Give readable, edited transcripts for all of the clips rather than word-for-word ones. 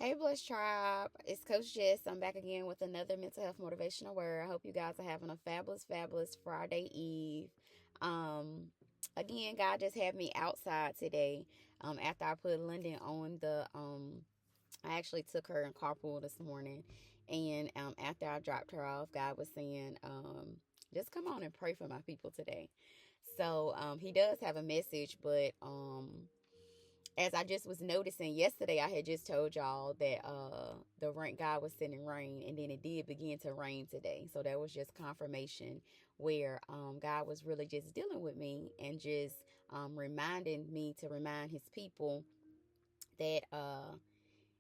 Hey, Blessed Tribe. It's Coach Jess. I'm back again with another mental health motivational word. I hope you guys are having a fabulous, fabulous Friday Eve. Um, Again, God just had me outside today. After I put London on I actually took her in carpool this morning, and after I dropped her off, God was saying, just come on and pray for my people today. So He does have a message, but as I just was noticing yesterday, I had just told y'all that the rain God was sending rain, and then it did begin to rain today. So that was just confirmation where God was really just dealing with me and just reminding me to remind His people that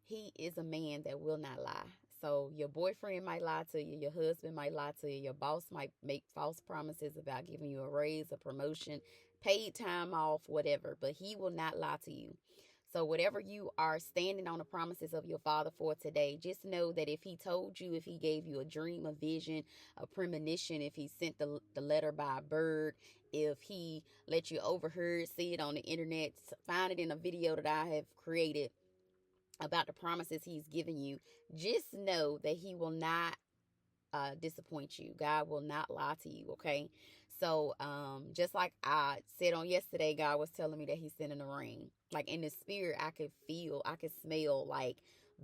He is a man that will not lie. So your boyfriend might lie to you, your husband might lie to you, your boss might make false promises about giving you a raise, a promotion, paid time off, whatever, but he will not lie to you. So whatever you are standing on the promises of your father for today, just know that if he told you, if he gave you a dream, a vision, a premonition, if he sent the letter by a bird, if he let you overheard, see it on the internet, find it in a video that I have created about the promises he's given you, just know that he will not disappoint you. God will not lie to you. Okay. So, just like I said on yesterday, God was telling me that he's sending the rain. Like in the spirit, I could smell like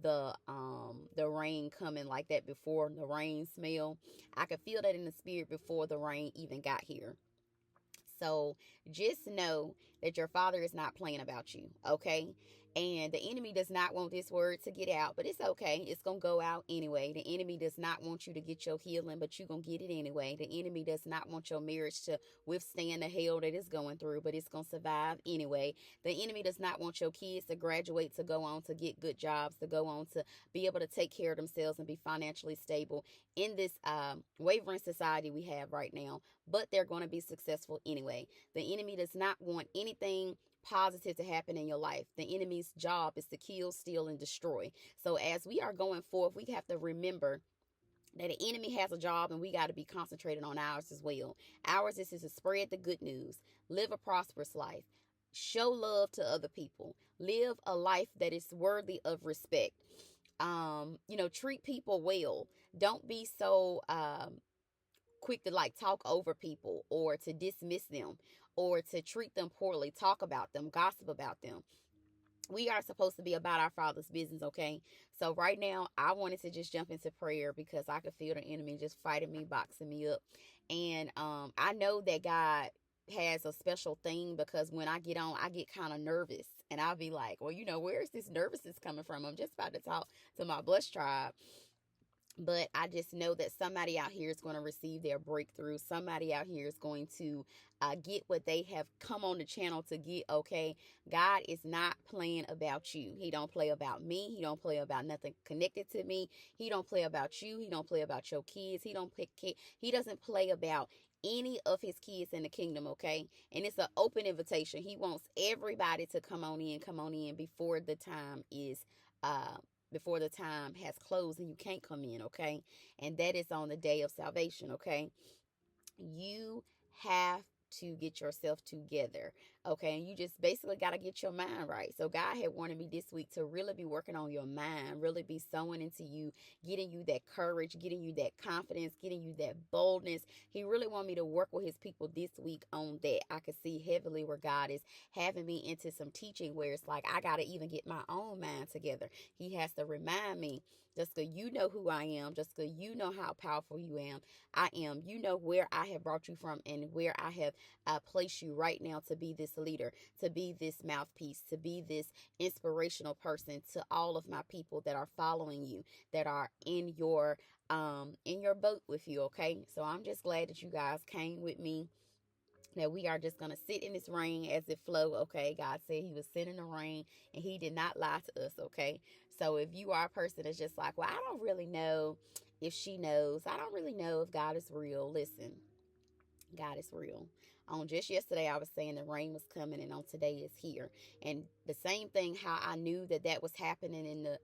the rain coming like that before the rain smell. I could feel that in the spirit before the rain even got here. So just know that your father is not playing about you, okay? And the enemy does not want this word to get out, but it's okay. It's going to go out anyway. The enemy does not want you to get your healing, but you're going to get it anyway. The enemy does not want your marriage to withstand the hell that it's going through, but it's going to survive anyway. The enemy does not want your kids to graduate, to go on to get good jobs, to go on to be able to take care of themselves and be financially stable in this wavering society we have right now, but they're going to be successful anyway. The enemy does not want anything positive to happen in your life. The enemy's job is to kill, steal, and destroy. So as we are going forth, we have to remember that the enemy has a job, and we got to be concentrated on ours as well. Ours is to spread the good news, live a prosperous life, show love to other people, live a life that is worthy of respect. Treat people well. Don't be so quick to like talk over people or to dismiss them or to treat them poorly, talk about them, gossip about them. We are supposed to be about our Father's business, okay? So right now, I wanted to just jump into prayer because I could feel the enemy just fighting me, boxing me up. And I know that God has a special thing, because when I get on, I get kind of nervous. And I'll be like, well, where is this nervousness coming from? I'm just about to talk to my Blessed Tribe. But I just know that somebody out here is going to receive their breakthrough. Somebody out here is going to get what they have come on the channel to get, okay? God is not playing about you. He don't play about me. He don't play about nothing connected to me. He don't play about you. He don't play about your kids. He doesn't play about any of his kids in the kingdom, okay? And it's an open invitation. He wants everybody to come on in before the time is before the time has closed and you can't come in, okay? And that is on the day of salvation, okay? You have to get yourself together, okay? And you just basically got to get your mind right. So God had wanted me this week to really be working on your mind, really be sowing into you, getting you that courage, getting you that confidence, getting you that boldness. He really wanted me to work with his people this week on that. I could see heavily where God is having me into some teaching where it's like I got to even get my own mind together. He has to remind me, Jessica, you know who I am. Jessica, you know how powerful I am. You know where I have brought you from and where I have place you right now to be this leader, to be this mouthpiece, to be this inspirational person to all of my people that are following you, that are in your boat with you, okay? So I'm just glad that you guys came with me, that we are just going to sit in this rain as it flow, okay? God said he was sending the rain, and he did not lie to us, okay? So if you are a person that's just like, well, I don't really know if she knows, I don't really know if God is real, listen, God is real. On just yesterday, I was saying the rain was coming, and on today is here. And the same thing, how I knew that that was happening in the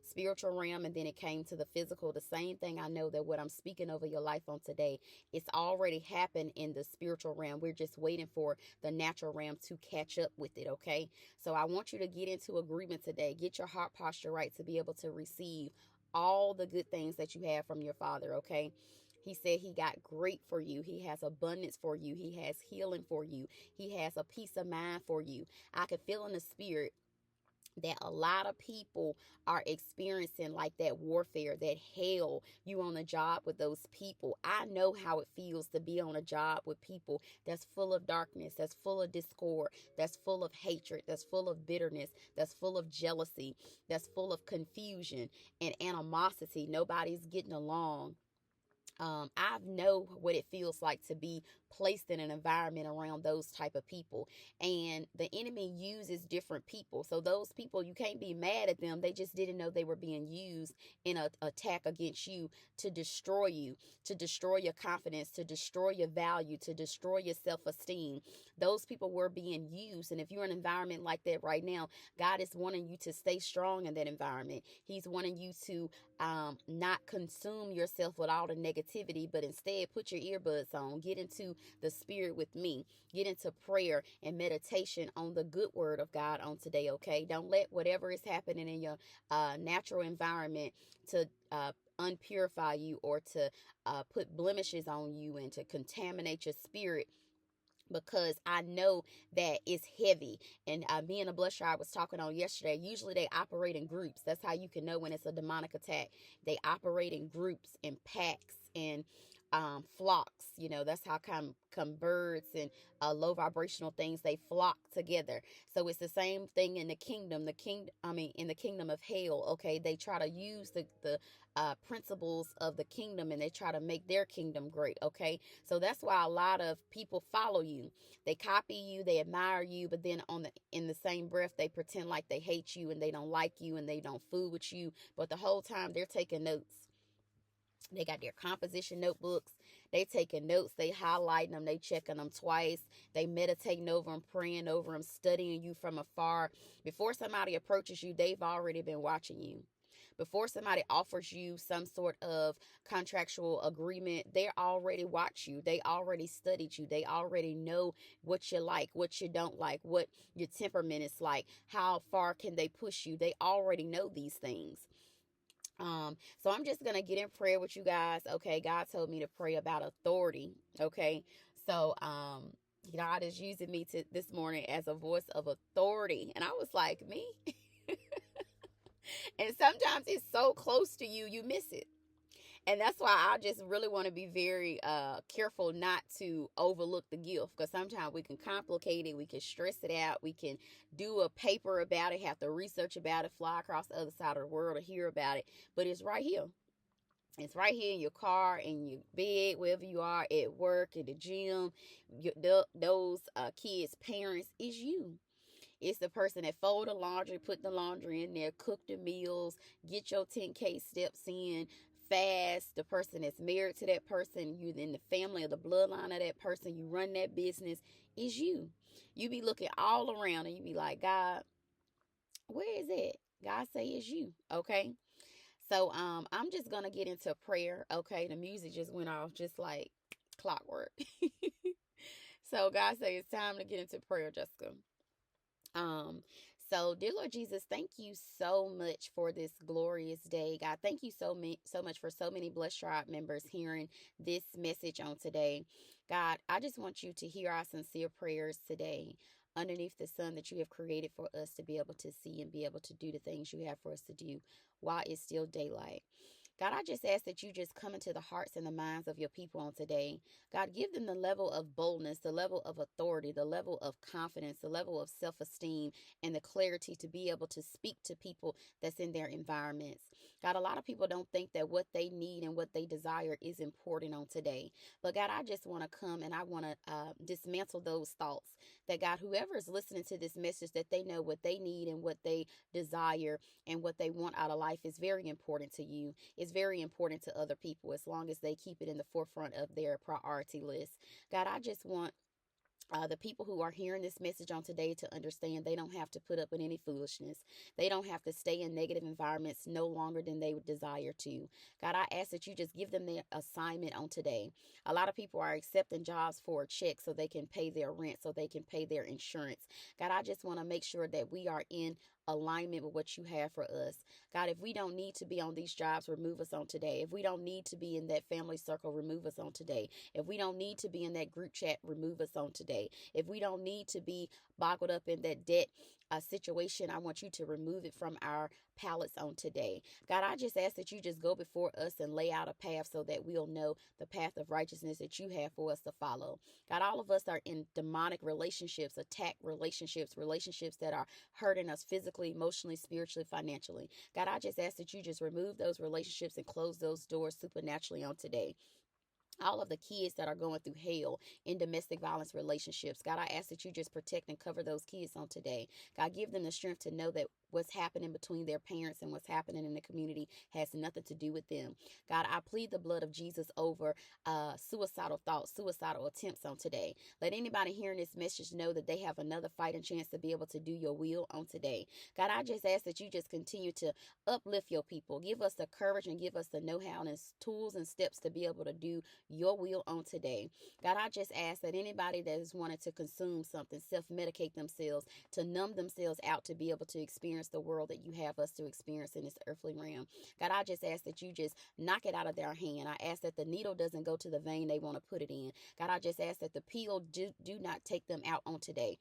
spiritual realm, and then it came to the physical. The same thing, I know that what I'm speaking over your life on today, it's already happened in the spiritual realm. We're just waiting for the natural realm to catch up with it, okay? So I want you to get into agreement today. Get your heart posture right to be able to receive all the good things that you have from your Father, okay? He said he got great for you. He has abundance for you. He has healing for you. He has a peace of mind for you. I could feel in the spirit that a lot of people are experiencing, like that warfare, that hell. You on a job with those people. I know how it feels to be on a job with people that's full of darkness, that's full of discord, that's full of hatred, that's full of bitterness, that's full of jealousy, that's full of confusion and animosity. Nobody's getting along. I know what it feels like to be placed in an environment around those type of people, and the enemy uses different people. So those people, you can't be mad at them. They just didn't know they were being used in an attack against you to destroy you, to destroy your confidence, to destroy your value, to destroy your self-esteem. Those people were being used, and if you're in an environment like that right now, God is wanting you to stay strong in that environment. He's wanting you to not consume yourself with all the negativity, but instead put your earbuds on, get into the spirit with me, get into prayer and meditation on the good word of God on today, okay? Don't let whatever is happening in your natural environment to unpurify you, or to put blemishes on you and to contaminate your spirit, because I know that it's heavy. And me and the blush I was talking on yesterday, usually they operate in groups. That's how you can know when it's a demonic attack. They operate in groups, in packs, and flocks. You know, that's how come birds and low vibrational things, they flock together. So it's the same thing in the kingdom. In the kingdom of hell, okay, they try to use the principles of the kingdom, and they try to make their kingdom great, okay? So that's why a lot of people follow you. They copy you, they admire you, but then in the same breath, they pretend like they hate you and they don't like you and they don't fool with you. But the whole time they're taking notes. They got their composition notebooks. They taking notes. They highlighting them. They checking them twice. They meditating over them, praying over them, studying you from afar. Before somebody approaches you, they've already been watching you. Before somebody offers you some sort of contractual agreement, they already watch you. They already studied you. They already know what you like, what you don't like, what your temperament is like, how far can they push you. They already know these things. So I'm just gonna get in prayer with you guys. Okay, God told me to pray about authority. Okay, so God is using me to this morning as a voice of authority, and I was like, me. And sometimes it's so close to you, you miss it. And that's why I just really want to be very careful not to overlook the gift, because sometimes we can complicate it, we can stress it out, we can do a paper about it, have to research about it, fly across the other side of the world to hear about it. But it's right here. It's right here in your car, in your bed, wherever you are, at work, at the gym. Those kids' parents is you. It's the person that fold the laundry, put the laundry in there, cook the meals, get your 10K steps in, fast. The person that's married to that person, you in the family or the bloodline of that person, you run that business, is you. You be looking all around and you be like, God, where is it? God say it's you, okay? So I'm just gonna get into prayer, okay? The music just went off just like clockwork. So God say it's time to get into prayer, Jessica. Um, so dear Lord Jesus, thank you so much for this glorious day. God, thank you so much for so many Blessed Tribe members hearing this message on today. God, I just want you to hear our sincere prayers today underneath the sun that you have created for us to be able to see and be able to do the things you have for us to do while it's still daylight. God, I just ask that you just come into the hearts and the minds of your people on today. God, give them the level of boldness, the level of authority, the level of confidence, the level of self-esteem, and the clarity to be able to speak to people that's in their environments. God, a lot of people don't think that what they need and what they desire is important on today. But God, I just want to come and I want to dismantle those thoughts. That God, whoever is listening to this message, that they know what they need and what they desire and what they want out of life is very important to you. It's very important to other people as long as they keep it in the forefront of their priority list. God, I just want The people who are hearing this message on today to understand they don't have to put up with any foolishness. They don't have to stay in negative environments no longer than they would desire to. God, I ask that you just give them the assignment on today. A lot of people are accepting jobs for a check so they can pay their rent, so they can pay their insurance. God, I just want to make sure that we are in alignment with what you have for us. God, if we don't need to be on these jobs, remove us on today. If we don't need to be in that family circle, remove us on today. If we don't need to be in that group chat, remove us on today. If we don't need to be boggled up in that debt situation, I want you to remove it from our palettes on today. God, I just ask that you just go before us and lay out a path so that we'll know the path of righteousness that you have for us to follow. God, all of us are in demonic relationships, attack relationships, relationships that are hurting us physically, emotionally, spiritually, financially. God, I just ask that you just remove those relationships and close those doors supernaturally on today. All of the kids that are going through hell in domestic violence relationships, God, I ask that you just protect and cover those kids on today. God, give them the strength to know that what's happening between their parents and what's happening in the community has nothing to do with them. God, I plead the blood of Jesus over suicidal thoughts, suicidal attempts on today. Let anybody hearing this message know that they have another fighting chance to be able to do your will on today. God, I just ask that you just continue to uplift your people. Give us the courage and give us the know-how and tools and steps to be able to do your will on today. God, I just ask that anybody that has wanted to consume something, self-medicate themselves, to numb themselves out to be able to experience the world that you have us to experience in this earthly realm. God, I just ask that you just knock it out of their hand. I ask that the needle doesn't go to the vein they want to put it in. God, I just ask that the pill do not take them out on today.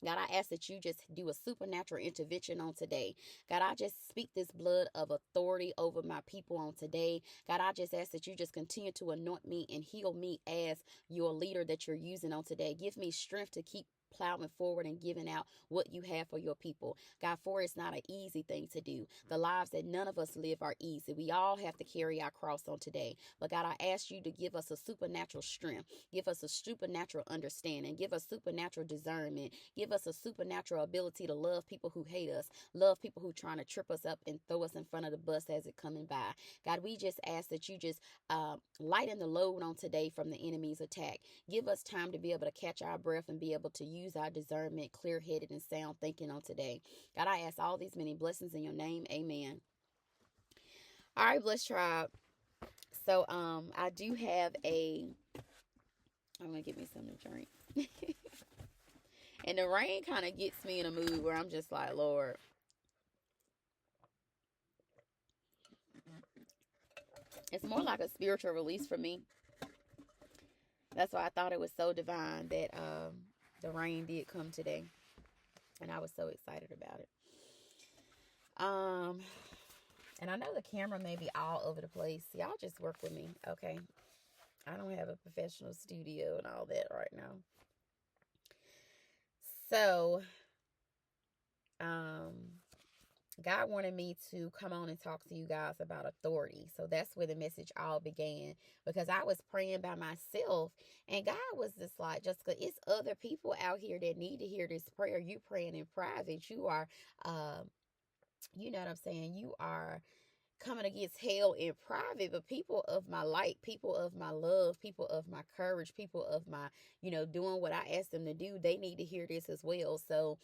God, I ask that you just do a supernatural intervention on today. God, I just speak this blood of authority over my people on today. God, I just ask that you just continue to anoint me and heal me as your leader that you're using on today. Give me strength to keep plowing forward and giving out what you have for your people. God, for it's not an easy thing to do. The lives that none of us live are easy. We all have to carry our cross on today. But God, I ask you to give us a supernatural strength. Give us a supernatural understanding. Give us supernatural discernment. Give us a supernatural ability to love people who hate us. Love people who trying to trip us up and throw us in front of the bus as it coming by. God, we just ask that you just lighten the load on today from the enemy's attack. Give us time to be able to catch our breath and be able to use our discernment, clear-headed and sound thinking on today. God, I ask all these many blessings in your name. Amen. All right, Blessed Tribe. So I do have I'm gonna get me something to drink. And the rain kind of gets me in a mood where I'm just like, Lord, it's more like a spiritual release for me. That's why I thought it was so divine that the rain did come today, and I was so excited about it. And I know the camera may be all over the place. Y'all just work with me, okay? I don't have a professional studio and all that right now. So, God wanted me to come on and talk to you guys about authority. So that's where the message all began, because I was praying by myself and God was just like, Jessica, it's other people out here that need to hear this prayer. You praying in private. You are, you know what I'm saying? You are coming against hell in private, but people of my light, people of my love, people of my courage, people of my, doing what I asked them to do, they need to hear this as well. So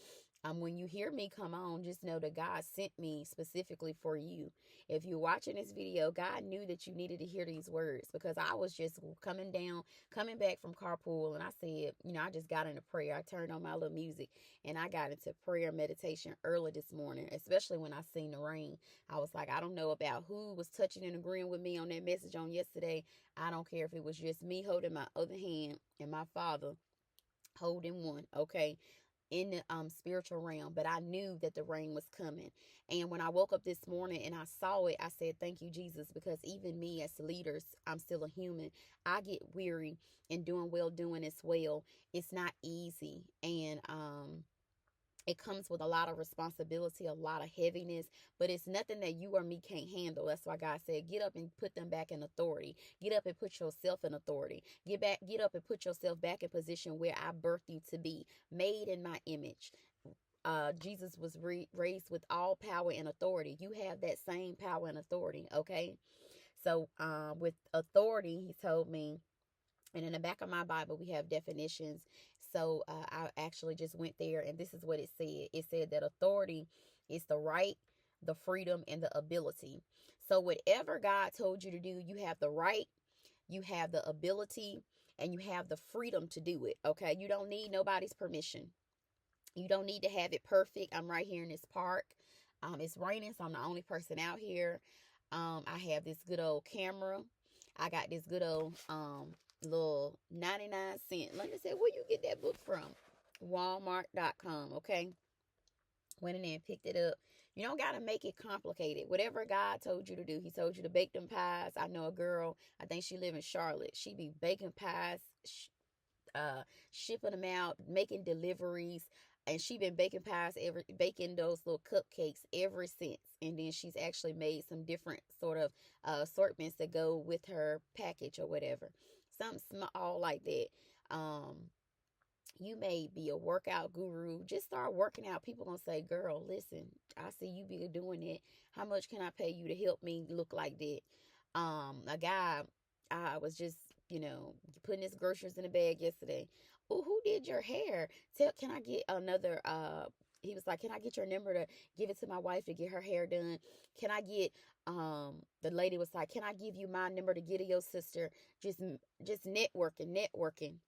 when you hear me come on, just know that God sent me specifically for you. If you're watching this video, God knew that you needed to hear these words, because I was just coming back from carpool, and I said, I just got into prayer. I turned on my little music and I got into prayer meditation early this morning, especially when I seen the rain. I was like, I don't know about who was touching and agreeing with me on that message on yesterday. I don't care if it was just me holding my other hand and my Father holding one, okay, in the spiritual realm. But I knew that the rain was coming. And when I woke up this morning and I saw it, I said, thank you, Jesus, because even me as leaders, I'm still a human. I get weary, and doing well doing as well. It's not easy. And it comes with a lot of responsibility, a lot of heaviness, but it's nothing that you or me can't handle. That's why God said, get up and put them back in authority. Get up and put yourself in authority. Get up and put yourself back in position where I birthed you to be, made in my image. Jesus was raised with all power and authority. You have that same power and authority, okay? So with authority, he told me, and in the back of my Bible, we have definitions. So I actually just went there, and this is what it said. It said that authority is the right, the freedom, and the ability. So whatever God told you to do, you have the right, you have the ability, and you have the freedom to do it. Okay, you don't need nobody's permission. You don't need to have it perfect. I'm right here in this park. It's raining, so I'm the only person out here. I have this good old camera. I got this good old little 99 cent. Like I said, where you get that book from? Walmart.com. Okay. Went in there and picked it up. You don't got to make it complicated. Whatever God told you to do, He told you to bake them pies. I know a girl, I think she live in Charlotte. She be baking pies, uh, shipping them out, making deliveries. And she been baking those little cupcakes ever since. And then she's actually made some different sort of assortments that go with her package or whatever. Something small like that. Um, you may be a workout guru. Just start working out. People gonna say, "Girl, listen, I see you be doing it. How much can I pay you to help me look like that?" A guy, I was just, putting his groceries in a bag yesterday. Oh, who did your hair? Can I get another? He was like, "Can I get your number to give it to my wife to get her hair done? Can I get?" The lady was like, "Can I give you my number to get to your sister?" Just networking.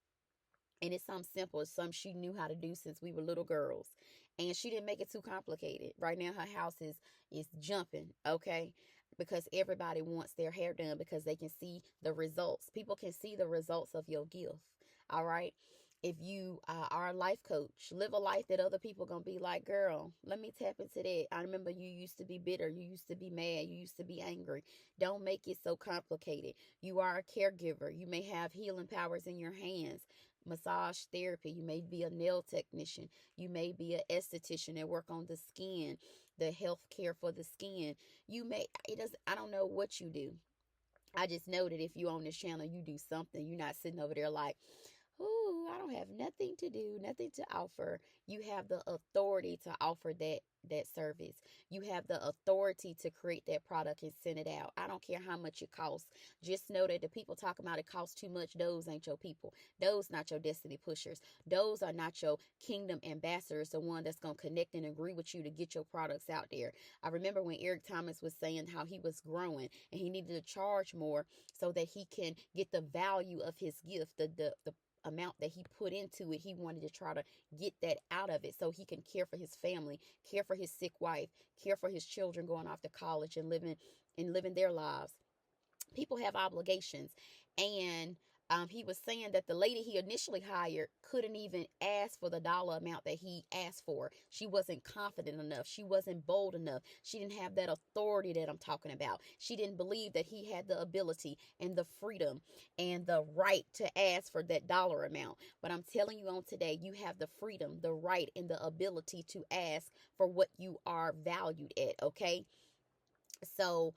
And it's something simple. It's something she knew how to do since we were little girls. And she didn't make it too complicated. Right now her house is jumping, okay? Because everybody wants their hair done because they can see the results. People can see the results of your gift. All right. If you are a life coach, live a life that other people gonna be like, "Girl, let me tap into that. I remember you used to be bitter, you used to be mad, you used to be angry." Don't make it so complicated. You are a caregiver. You may have healing powers in your hands. Massage therapy. You may be a nail technician. You may be an esthetician that work on the skin, the health care for the skin. I don't know what you do. I just know that if you on this channel, you do something. You're not sitting over there like, "Ooh, I don't have nothing to do, nothing to offer." You have the authority to offer that service. You have the authority to create that product and send it out. I don't care how much it costs. Just know that the people talking about it costs too much, those ain't your people. Those not your destiny pushers. Those are not your kingdom ambassadors, the one that's going to connect and agree with you to get your products out there. I remember when Eric Thomas was saying how he was growing and he needed to charge more so that he can get the value of his gift, the amount that he put into it. He wanted to try to get that out of it so he can care for his family, care for his sick wife, care for his children going off to college and living their lives. People have obligations. And he was saying that the lady he initially hired couldn't even ask for the dollar amount that he asked for. She wasn't confident enough. She wasn't bold enough. She didn't have that authority that I'm talking about. She didn't believe that he had the ability and the freedom and the right to ask for that dollar amount. But I'm telling you on today, you have the freedom, the right, and the ability to ask for what you are valued at, okay? So,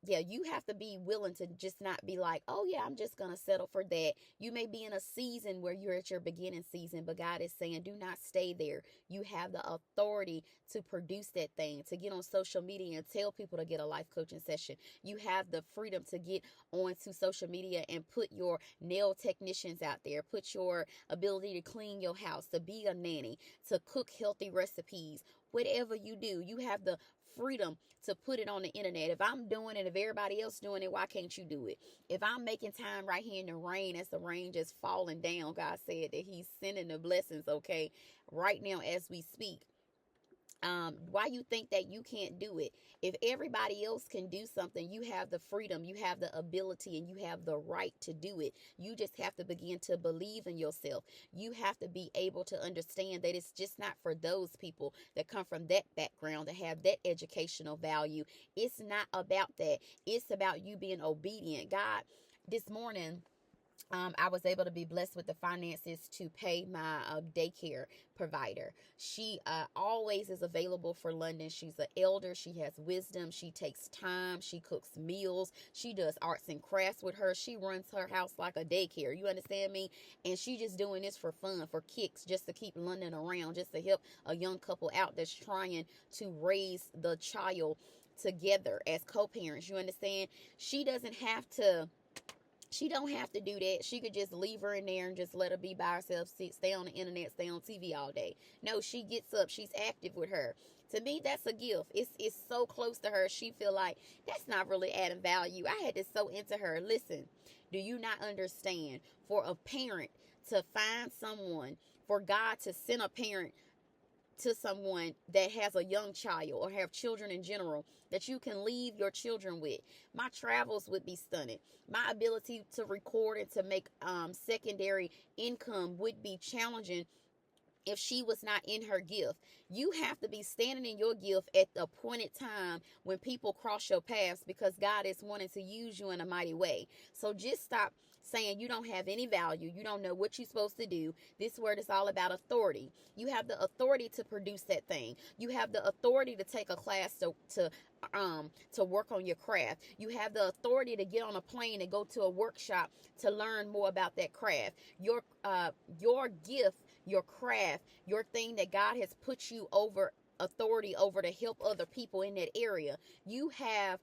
yeah, you have to be willing to just not be like, "Oh yeah, I'm just gonna settle for that." You may be in a season where you're at your beginning season, but God is saying, do not stay there. You have the authority to produce that thing, to get on social media and tell people to get a life coaching session. You have the freedom to get onto social media and put your nail technicians out there, put your ability to clean your house, to be a nanny, to cook healthy recipes. Whatever you do, you have the freedom to put it on the internet. If I'm doing it, if everybody else doing it, why can't you do it? If I'm making time right here in the rain, as the rain just falling down, God said that He's sending the blessings, okay, right now as we speak. Why you think that you can't do it? If everybody else can do something, you have the freedom, you have the ability, and you have the right to do it. You just have to begin to believe in yourself. You have to be able to understand that it's just not for those people that come from that background, that have that educational value. It's not about that. It's about you being obedient. God, this morning, I was able to be blessed with the finances to pay my daycare provider. She always is available for London. She's an elder. She has wisdom. She takes time. She cooks meals. She does arts and crafts with her. She runs her house like a daycare. You understand me? And she just doing this for fun, for kicks, just to keep London around, just to help a young couple out that's trying to raise the child together as co-parents. You understand? She doesn't have to She don't have to do that. She could just leave her in there and just let her be by herself, stay on the internet, stay on TV all day. No, she gets up, she's active with her. To me, that's a gift. It's so close to her. She feel like that's not really adding value. I had to so into her. Listen, do you not understand? For a parent to find someone, for God to send a parent to someone that has a young child or have children in general that you can leave your children with, my travels would be stunted. My ability to record and to make secondary income would be challenging if she was not in her gift. You have to be standing in your gift at the appointed time when people cross your paths, because God is wanting to use you in a mighty way. So just stop saying you don't have any value. You don't know what you're supposed to do. This word is all about authority. You have the authority to produce that thing. You have the authority to take a class to work on your craft. You have the authority to get on a plane and go to a workshop to learn more about that craft. Your gift, your craft, your thing that God has put you over authority over to help other people in that area. You have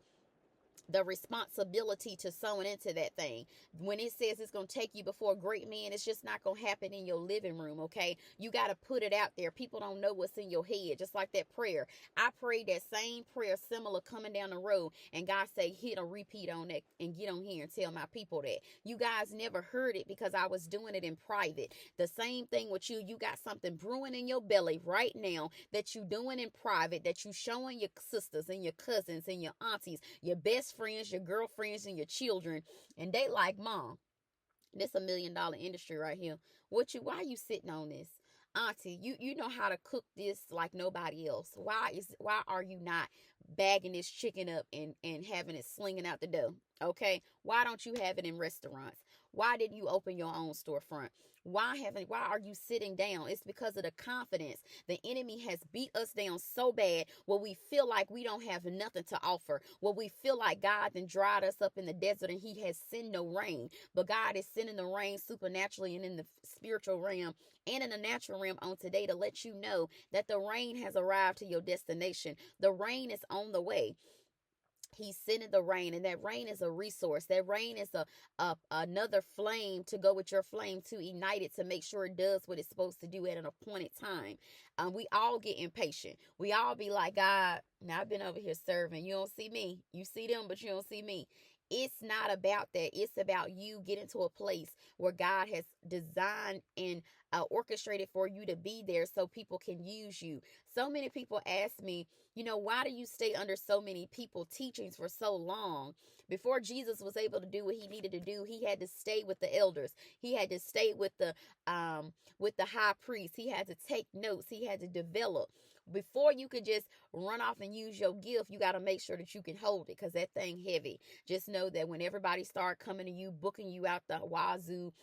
the responsibility to sowing into that thing. When it says it's going to take you before a great man, it's just not going to happen in your living room, okay? You got to put it out there. People don't know what's in your head, just like that prayer. I prayed that same prayer similar coming down the road, and God say, hit a repeat on that and get on here and tell my people that. You guys never heard it because I was doing it in private. The same thing with you. You got something brewing in your belly right now that you doing in private, that you showing your sisters and your cousins and your aunties, your best friends, your girlfriends, and your children, and they like, Mom, this $1 million industry right here. Why are you sitting on this? Auntie, you know how to cook this like nobody else. Why are you not bagging this chicken up and having it slinging out the dough? Okay? Why don't you have it in restaurants? Why didn't you open your own storefront? Why are you sitting down? It's because of the confidence. The enemy has beat us down so bad where we feel like we don't have nothing to offer. Where we feel like God then dried us up in the desert and he has sent no rain. But God is sending the rain supernaturally and in the spiritual realm and in the natural realm on today to let you know that the rain has arrived to your destination. The rain is on the way. He's sending the rain, and that rain is a resource. That rain is another flame to go with your flame to ignite it, to make sure it does what it's supposed to do at an appointed time. We all get impatient. We all be like, God, now I've been over here serving. You don't see me. You see them, but you don't see me. It's not about that. It's about you getting to a place where God has designed and orchestrated for you to be there so people can use you. So many people ask me, why do you stay under so many people teachings for so long? Before Jesus was able to do what he needed to do, he had to stay with the elders. He had to stay with the high priest. He had to take notes. He had to develop. Before you could just run off and use your gift, you got to make sure that you can hold it, because that thing heavy. Just know that when everybody start coming to you, booking you out the wazoo,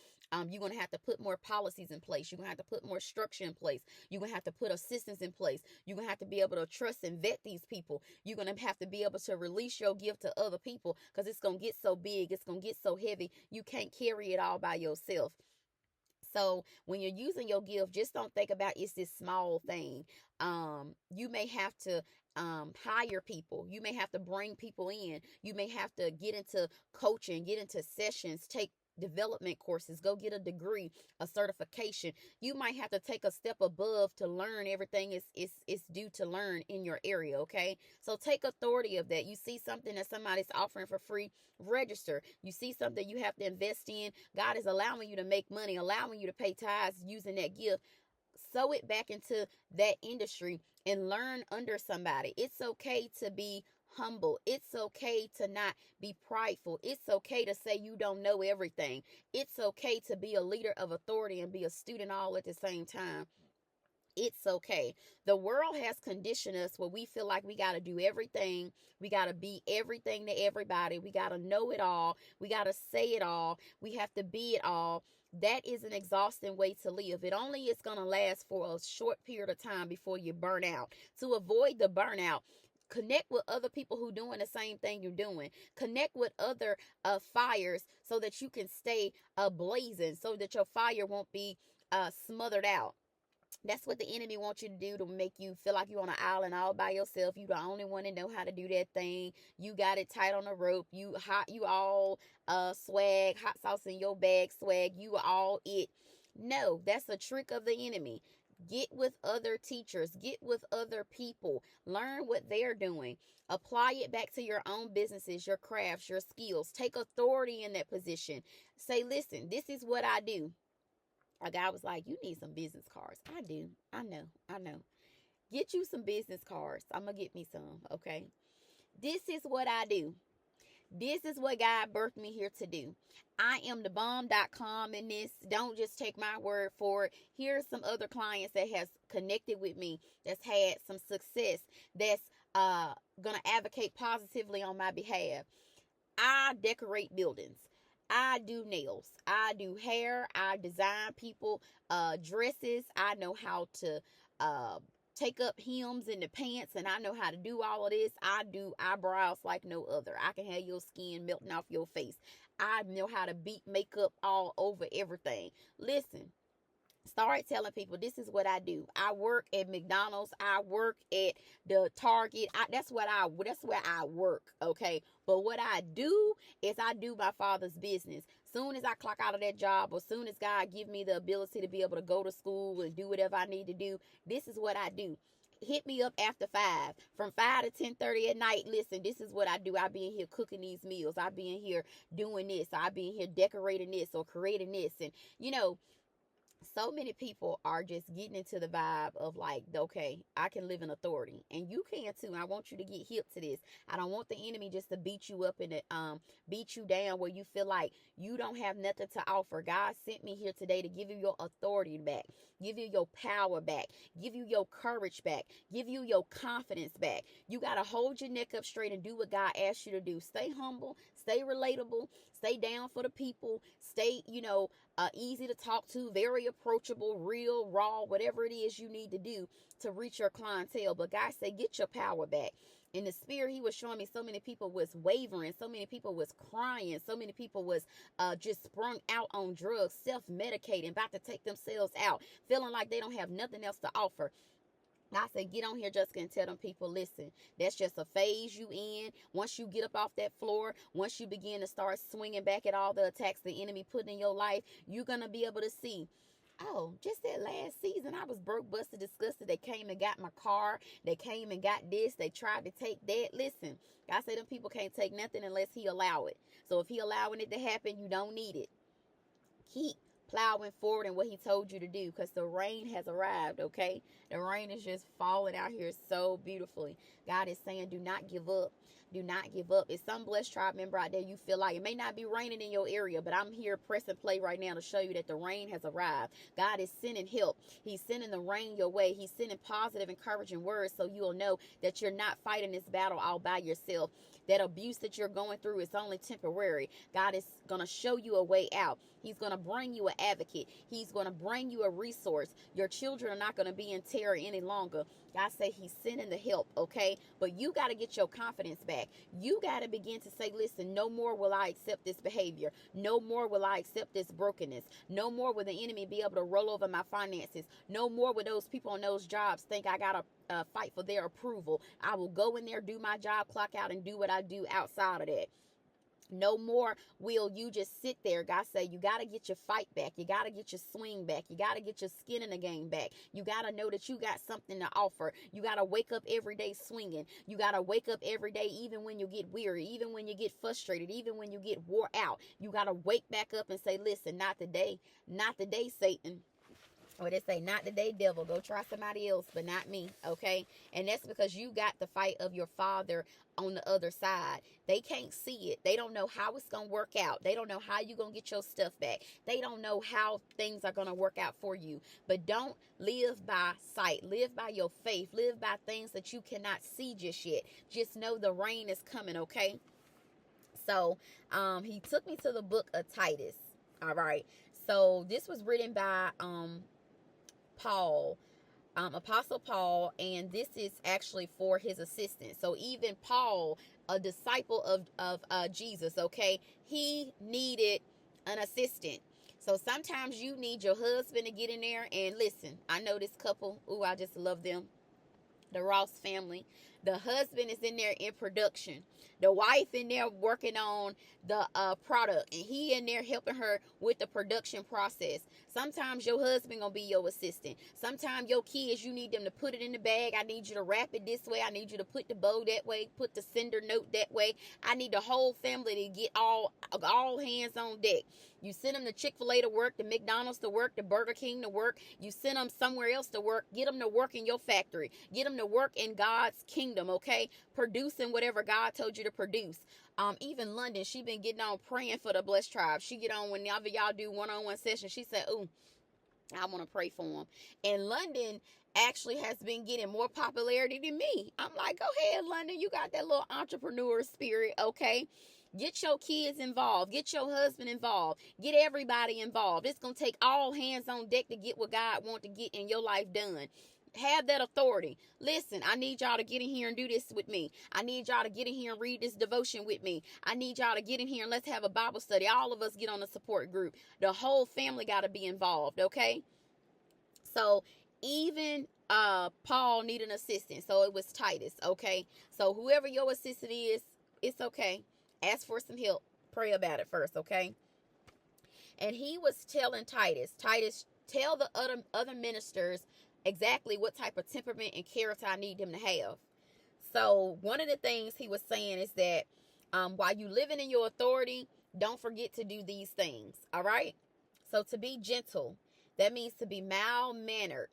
you're going to have to put more policies in place. You're going to have to put more structure in place. You're going to have to put assistance in place. You're going to have to be able to trust and vet these people. You're going to have to be able to release your gift to other people, because it's going to get so big. It's going to get so heavy. You can't carry it all by yourself. So when you're using your gift, just don't think about it's this small thing. You may have to hire people. You may have to bring people in. You may have to get into coaching, get into sessions, take development courses, go get a degree, a certification. You might have to take a step above to learn everything is due to learn in your area. Okay, so take authority of that. You see something that somebody's offering for free, register. You see something you have to invest in, God is allowing you to make money, allowing you to pay tithes using that gift. Sow it back into that industry and learn under somebody. It's okay to be humble. It's okay to not be prideful. It's okay to say you don't know everything. It's okay to be a leader of authority and be a student all at the same time. It's okay. The world has conditioned us where we feel like we got to do everything. We got to be everything to everybody. We got to know it all. We got to say it all. We have to be it all. That is an exhausting way to live. It only is going to last for a short period of time before you burn out. To avoid the burnout, connect with other people who doing the same thing you're doing. Connect with other fires so that you can stay blazing, so that your fire won't be smothered out. That's what the enemy wants you to do, to make you feel like you're on an island all by yourself. You the only one that know how to do that thing. You got it tight on the rope. You hot. You all swag, hot sauce in your bag, swag. You all it. No, that's a trick of the enemy. Get with other teachers. Get with other people. Learn what they're doing. Apply it back to your own businesses, your crafts, your skills. Take authority in that position. Say, listen, this is what I do. A guy was like, you need some business cards. I do. I know. I know. Get you some business cards. I'm going to get me some. Okay. This is what I do. This is what God birthed me here to do. I am the bomb.com in this. Don't just take my word for it. Here's some other clients that has connected with me, that's had some success, that's going to advocate positively on my behalf. I decorate buildings. I do nails. I do hair. I design people dresses. I know how to take up hems in the pants, and I know how to do all of this. I do eyebrows like no other. I can have your skin melting off your face. I know how to beat makeup all over everything. Listen. Start telling people, this is what I do. I work at McDonald's. I work at the Target. That's where I work. Okay. But what I do is I do my Father's business. Soon as I clock out of that job, or soon as God give me the ability to be able to go to school and do whatever I need to do, this is what I do. Hit me up after 5, from 5 to 10:30 at night. Listen, this is what I do. I be in here cooking these meals. I be in here doing this. I be in here decorating this or creating this. And so many people are just getting into the vibe of like, okay, I can live in authority, and you can too. I want you to get hip to this. I don't want the enemy just to beat you up and beat you down where you feel like you don't have nothing to offer. God sent me here today to give you your authority back, give you your power back, give you your courage back, give you your confidence back. You got to hold your neck up straight and do what God asked you to do. Stay humble, stay relatable, stay down for the people, stay, easy to talk to, very approachable, real, raw, whatever it is you need to do to reach your clientele. But God said, get your power back. In the spirit, he was showing me so many people was wavering, so many people was crying, so many people was just sprung out on drugs, self-medicating, about to take themselves out, feeling like they don't have nothing else to offer. I said, get on here, Jessica, and tell them people, listen, that's just a phase you in. Once you get up off that floor, once you begin to start swinging back at all the attacks the enemy put in your life, you're going to be able to see, oh, just that last season, I was broke, busted, disgusted. They came and got my car. They came and got this. They tried to take that. Listen, I say them people can't take nothing unless he allow it. So if he allowing it to happen, you don't need it. Keep plowing forward in what he told you to do, because the rain has arrived. Okay, the rain is just falling out here so beautifully. God is saying, do not give up. Do not give up. It's some blessed tribe member out there, you feel like it may not be raining in your area, but I'm here pressing play right now to show you that the rain has arrived. God is sending help. He's sending the rain your way. He's sending positive, encouraging words so you'll know that you're not fighting this battle all by yourself. That abuse that you're going through is only temporary. God is going to show you a way out. He's going to bring you an advocate. He's going to bring you a resource. Your children are not going to be in terror any longer. God say he's sending the help, okay? But you got to get your confidence back. You got to begin to say, listen, no more will I accept this behavior. No more will I accept this brokenness. No more will the enemy be able to roll over my finances. No more will those people on those jobs think I got to fight for their approval. I will go in there, do my job, clock out, and do what I do outside of that. No more will you just sit there. God say you got to get your fight back. You got to get your swing back. You got to get your skin in the game back. You got to know that you got something to offer. You got to wake up every day swinging. You got to wake up every day even when you get weary, even when you get frustrated, even when you get wore out. You got to wake back up and say, listen, not today, Satan. Or they say, not today, devil. Go try somebody else, but not me, okay? And that's because you got the fight of your Father on the other side. They can't see it. They don't know how it's going to work out. They don't know how you're going to get your stuff back. They don't know how things are going to work out for you. But don't live by sight. Live by your faith. Live by things that you cannot see just yet. Just know the rain is coming, okay? So, he took me to the book of Titus, all right? So, this was written by, Paul, Apostle Paul, and this is actually for his assistant. So even Paul, a disciple of Jesus, okay, he needed an assistant. So sometimes you need your husband to get in there and listen. I know this couple. Ooh, I just love them. The Ross family. The husband is in there in production. The wife in there working on the product, and he in there helping her with the production process. Sometimes your husband gonna be your assistant. Sometimes your kids, you need them to put it in the bag. I need you to wrap it this way. I need you to put the bow that way. Put the sender note that way. I need the whole family to get all hands on deck. You send them to Chick-fil-A to work, the McDonald's to work, the Burger King to work. You send them somewhere else to work. Get them to work in your factory. Get them to work in God's kingdom, okay? Producing whatever God told you to produce. Even London, she been getting on praying for the blessed tribe. She get on whenever y'all do one-on-one sessions. She said, ooh, I want to pray for them. And London actually has been getting more popularity than me. I'm like, go ahead, London. You got that little entrepreneur spirit, okay? Get your kids involved. Get your husband involved. Get everybody involved. It's going to take all hands on deck to get what God wants to get in your life done. Have that authority. Listen, I need y'all to get in here and do this with me. I need y'all to get in here and read this devotion with me. I need y'all to get in here and let's have a Bible study. All of us get on a support group. The whole family got to be involved, okay? So even Paul needed an assistant. So it was Titus, okay? So whoever your assistant is, it's okay. Ask for some help. Pray about it first, okay? And he was telling Titus, tell the other ministers exactly what type of temperament and character I need them to have. So one of the things he was saying is that while you living in your authority, don't forget to do these things, all right? So to be gentle, that means to be mild-mannered.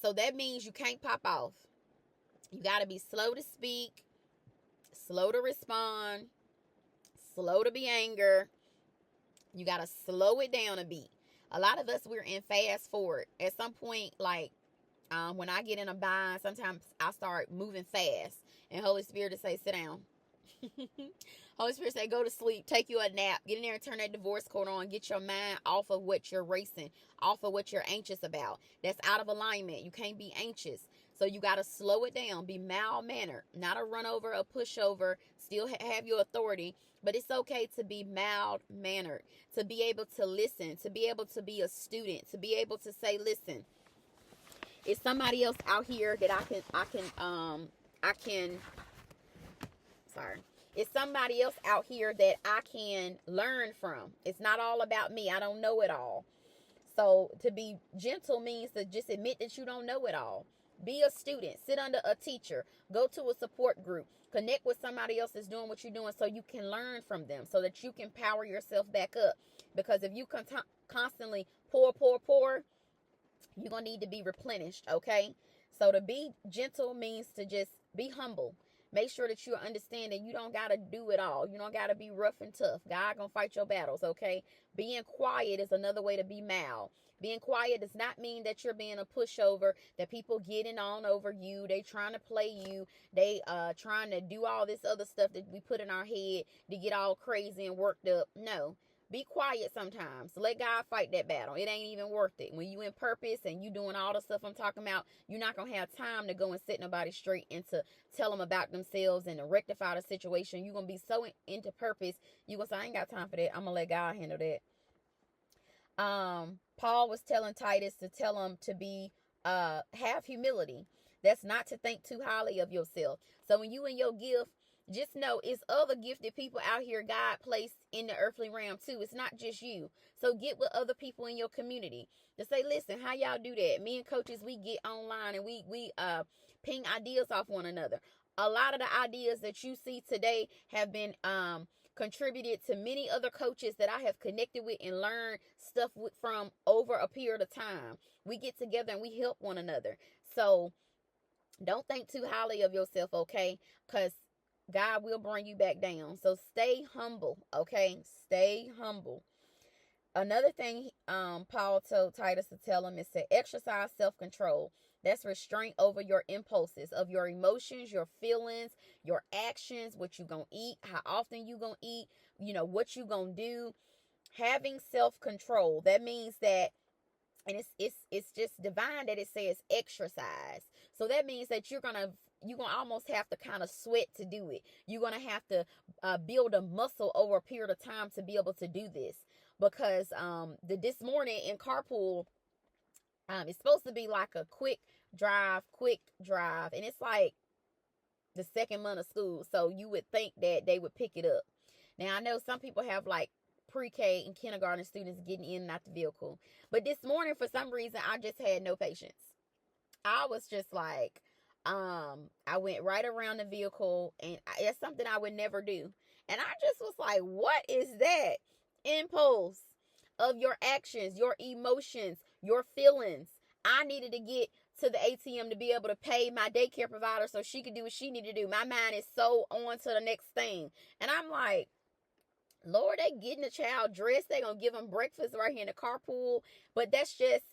So that means you can't pop off. You got to be slow to speak, slow to respond, slow to be angry. You got to slow it down a bit. A lot of us, we're in fast forward. At some point, like when I get in a bind, sometimes I start moving fast. And Holy Spirit will say, sit down. Holy Spirit say, go to sleep, take you a nap, get in there and turn that divorce court on, get your mind off of what you're racing, off of what you're anxious about. That's out of alignment. You can't be anxious. So you got to slow it down, be mild-mannered, not a run over, a pushover, still have your authority, but it's okay to be mild-mannered, to be able to listen, to be able to be a student, to be able to say, listen, is somebody else out here that it's somebody else out here that I can learn from. It's not all about me. I don't know it all. So to be gentle means to just admit that you don't know it all. Be a student. Sit under a teacher. Go to a support group. Connect with somebody else that's doing what you're doing so you can learn from them, so that you can power yourself back up. Because if you constantly pour, you're going to need to be replenished, okay? So to be gentle means to just be humble. Make sure that you understand that you don't got to do it all. You don't got to be rough and tough. God going to fight your battles, okay? Being quiet is another way to be mild. Being quiet does not mean that you're being a pushover, that people getting on over you. They trying to play you. They trying to do all this other stuff that we put in our head to get all crazy and worked up. No. Be quiet sometimes. Let God fight that battle. It ain't even worth it. When you in purpose and you doing all the stuff I'm talking about, you're not going to have time to go and sit nobody straight and to tell them about themselves and to rectify the situation. You're going to be so into purpose, you're going to say, I ain't got time for that. I'm going to let God handle that. Paul was telling Titus to tell him to be, have humility. That's not to think too highly of yourself. So when you in your gift, just know it's other gifted people out here God placed in the earthly realm too. It's not just you. So get with other people in your community to say, listen, how y'all do that? Me and coaches, we get online and we ping ideas off one another. A lot of the ideas that you see today have been contributed to many other coaches that I have connected with and learned stuff from over a period of time. We get together and we help one another. So don't think too highly of yourself, okay? Because God will bring you back down. So stay humble, okay? Stay humble. Another thing Paul told Titus to tell him is to exercise self-control. That's restraint over your impulses, of your emotions, your feelings, your actions, what you gonna eat, how often you gonna eat, what you gonna do. Having self-control, that means that, and it's just divine that it says exercise. So that means that you're gonna almost have to kind of sweat to do it. You're gonna have to build a muscle over a period of time to be able to do this. because this morning in carpool, it's supposed to be like a quick drive, and it's like the second month of school, so you would think that they would pick it up. Now, I know some people have like pre-K and kindergarten students getting in and out the vehicle, but this morning, for some reason, I just had no patience. I was just like, I went right around the vehicle, and it's something I would never do. And I just was like, what is that impulse of your actions, your emotions, your feelings? I needed to get to the ATM to be able to pay my daycare provider so she could do what she needed to do. My mind is so on to the next thing. And I'm like, Lord, they getting the child dressed. They gonna give them breakfast right here in the carpool. But that's just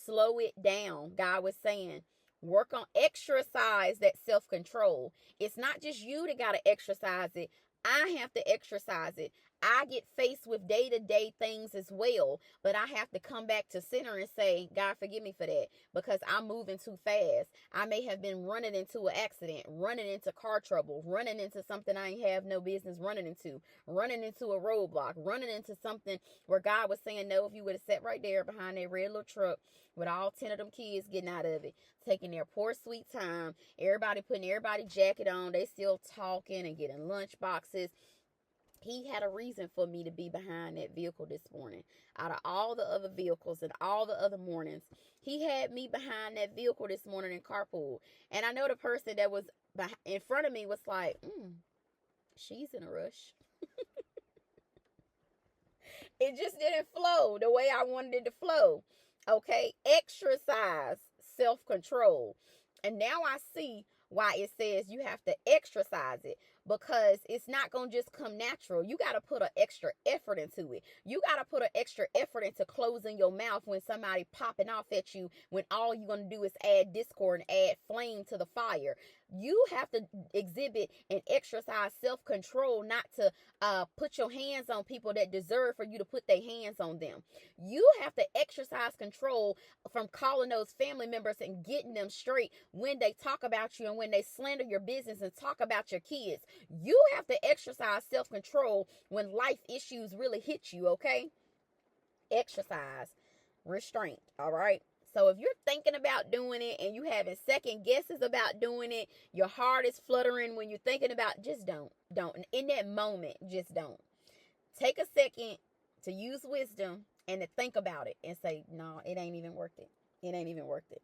slow it down. God was saying, work on exercise that self-control. It's not just you that gotta exercise it. I have to exercise it. I get faced with day-to-day things as well, but I have to come back to center and say, God, forgive me for that, because I'm moving too fast. I may have been running into an accident, running into car trouble, running into something I ain't have no business running into a roadblock, running into something where God was saying, no, if you would have sat right there behind that red little truck with all 10 of them kids getting out of it, taking their poor sweet time, everybody putting everybody's jacket on, they still talking and getting lunch boxes. He had a reason for me to be behind that vehicle this morning. Out of all the other vehicles and all the other mornings, he had me behind that vehicle this morning in carpool. And I know the person that was in front of me was like, she's in a rush. It just didn't flow the way I wanted it to flow. Okay, exercise self-control. And now I see why it says you have to exercise it, because it's not going to just come natural. You got to put an extra effort into it. You got to put an extra effort into closing your mouth when somebody popping off at you, when all you're going to do is add discord and add flame to the fire. You have to exhibit and exercise self-control, not to put your hands on people that deserve for you to put their hands on them. You have to exercise control from calling those family members and getting them straight when they talk about you and when they slander your business and talk about your kids. You have to exercise self-control when life issues really hit you, okay? Exercise restraint, all right? So if you're thinking about doing it and you having second guesses about doing it, your heart is fluttering when you're thinking about, just don't. In that moment, just don't. Take a second to use wisdom and to think about it and say, no, it ain't even worth it. It ain't even worth it.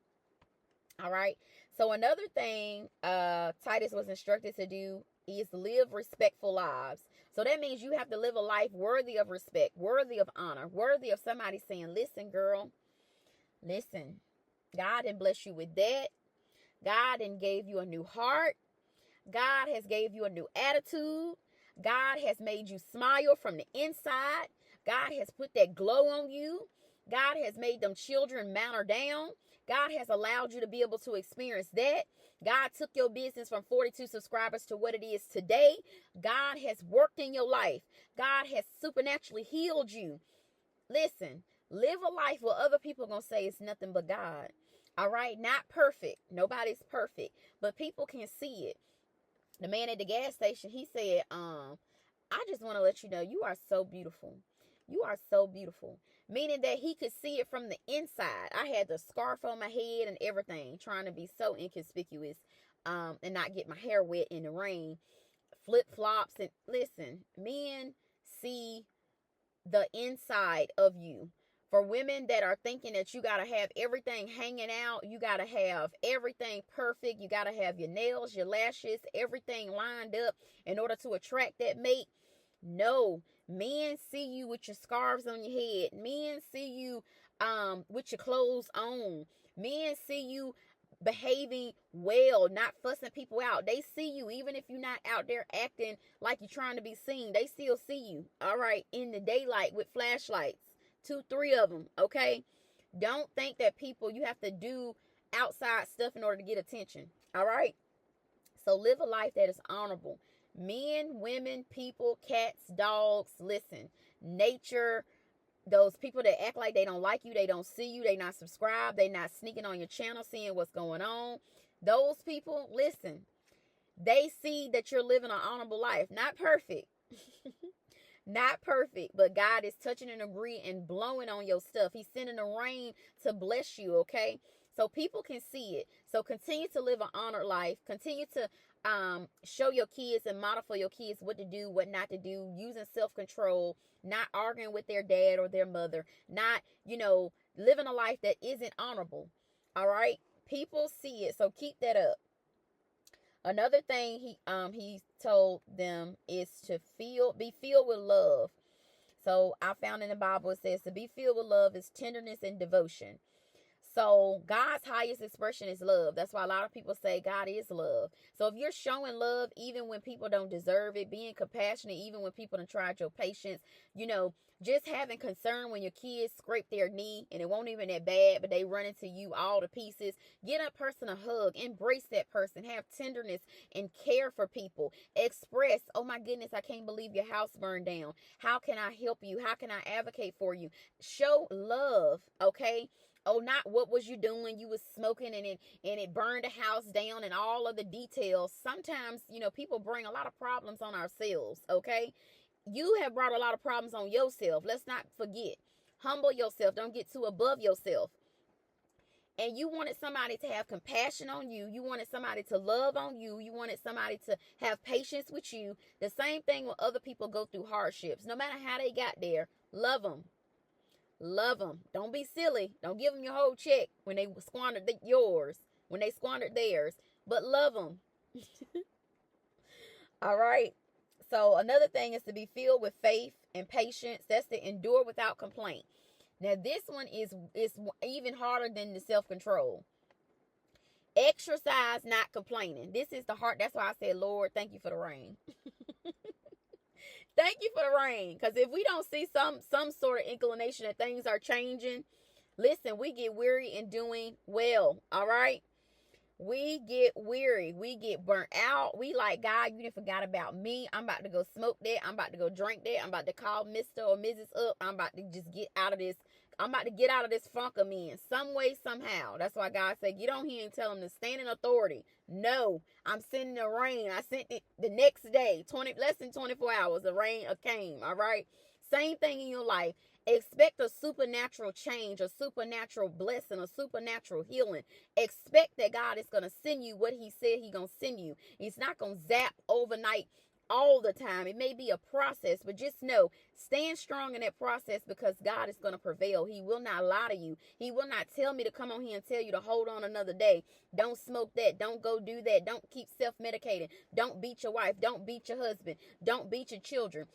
All right. So another thing Titus was instructed to do is live respectful lives. So that means you have to live a life worthy of respect, worthy of honor, worthy of somebody saying, listen, girl, listen, God didn't bless you with that. God didn't gave you a new heart. God has gave you a new attitude. God has made you smile from the inside. God has put that glow on you. God has made them children manner down. God has allowed you to be able to experience that. God took your business from 42 subscribers to what it is today. God has worked in your life. God has supernaturally healed you. Listen, live a life where other people are going to say it's nothing but God. All right? Not perfect. Nobody's perfect. But people can see it. The man at the gas station, he said, I just want to let you know you are so beautiful. You are so beautiful. Meaning that he could see it from the inside. I had the scarf on my head and everything, trying to be so inconspicuous and not get my hair wet in the rain. Flip-flops. And listen, men see the inside of you. For women that are thinking that you got to have everything hanging out, you got to have everything perfect, you got to have your nails, your lashes, everything lined up in order to attract that mate. No, men see you with your scarves on your head. Men see you with your clothes on. Men see you behaving well, not fussing people out. They see you even if you're not out there acting like you're trying to be seen. They still see you, all right, in the daylight with flashlights. 2, 3 of them, okay? Don't think that you have to do outside stuff in order to get attention, all right? So live a life that is honorable. Men, women, people, cats, dogs, listen, nature, those people that act like they don't like you, they don't see you, they not subscribed, they not sneaking on your channel, seeing what's going on. Those people, listen, they see that you're living an honorable life. Not perfect. Not perfect, but God is touching and agreeing and blowing on your stuff. He's sending the rain to bless you, okay? So people can see it. So continue to live an honored life. Continue to show your kids and model for your kids what to do, what not to do, using self-control, not arguing with their dad or their mother, not, living a life that isn't honorable. All right? People see it, so keep that up. Another thing he told them is to be filled with love. So I found in the Bible it says to be filled with love is tenderness and devotion. So God's highest expression is love. That's why a lot of people say God is love. So if you're showing love even when people don't deserve it, being compassionate even when people don't try your patience, just having concern when your kids scrape their knee and it won't even that bad, but they run into you all to pieces. Get a person a hug. Embrace that person. Have tenderness and care for people. Express, oh my goodness, I can't believe your house burned down. How can I help you? How can I advocate for you? Show love, okay? Oh, not what was you doing? You was smoking and it burned the house down and all of the details. Sometimes, people bring a lot of problems on ourselves, okay? You have brought a lot of problems on yourself. Let's not forget. Humble yourself. Don't get too above yourself. And you wanted somebody to have compassion on you. You wanted somebody to love on you. You wanted somebody to have patience with you. The same thing when other people go through hardships. No matter how they got there, love them. Love them. Don't be silly. Don't give them your whole check when they squandered yours, when they squandered theirs. But love them. All right. So another thing is to be filled with faith and patience. That's to endure without complaint. Now this one is even harder than the self-control. Exercise not complaining. This is the heart. That's why I said, Lord, thank you for the rain. Thank you for the rain. Because if we don't see some sort of inclination that things are changing, listen, we get weary in doing well. All right? We get weary. We get burnt out. We like, God, you didn't forgot about me. I'm about to go smoke that. I'm about to go drink that. I'm about to call Mr. or Mrs. up. I'm about to just get out of this. I'm about to get out of this funk I'm in. Some way, somehow. That's why God said, get on here and tell them to stand in authority. No, I'm sending the rain. I sent it the next day, less than 24 hours, the rain came, all right? Same thing in your life. Expect a supernatural change, a supernatural blessing, a supernatural healing. Expect that God is going to send you what he said he's going to send you. He's not going to zap overnight all the time. It may be a process, but just know, stand strong in that process because God is going to prevail. He will not lie to you. He will not tell me to come on here and tell you to hold on another day. Don't smoke that. Don't go do that. Don't keep self-medicating. Don't beat your wife. Don't beat your husband. Don't beat your children.